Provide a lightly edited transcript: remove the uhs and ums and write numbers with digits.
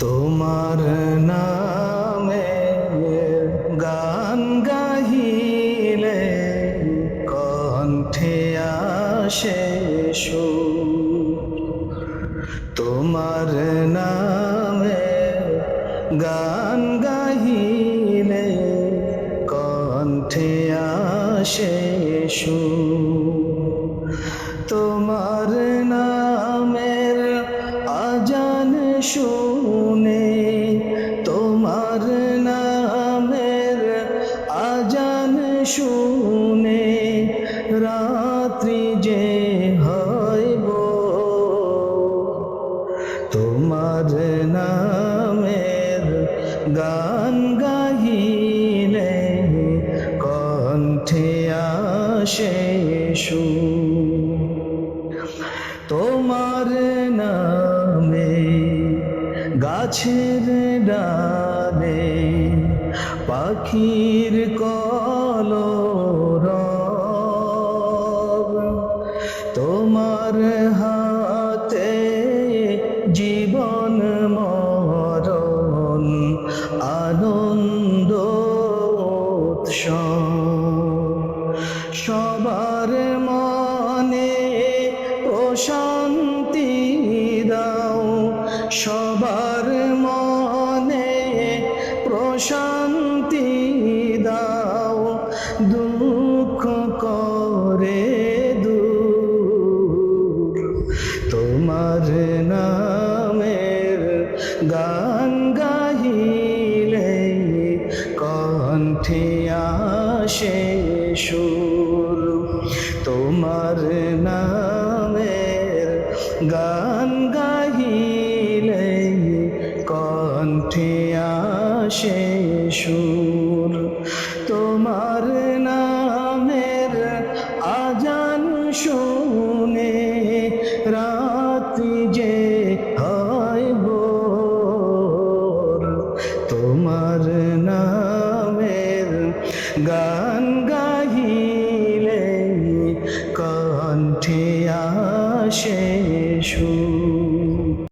তোমার নামে গান গাহিলে কণ্ঠে আসে সুর। তোমার নামে গান গাহিলে কণ্ঠে আসে সুর। তোমার নামের আজান শুনে, তোমার নামের আজান শুনে রাত্রি যে হইব। তোমার নামের গান গাহিলে কণ্ঠে আসে সুর। তোমার নামে গাছের ডালে পাখির কলরব। তোমার হাতে জীবন মরণ আনন্দ উৎসব। সবার মনে প্রশান্তি দাও, সবার মনে প্রশান্তি দাও, দুঃখ করে দূর। তোমার নামের গান গাহিলে কণ্ঠে আসে সুর। তোমার নামের গান গাহিলে কণ্ঠে আসে সুর। তোমার নামের আজান শুনে রাত্রি যে হইব। তোমার নামের গান গাহি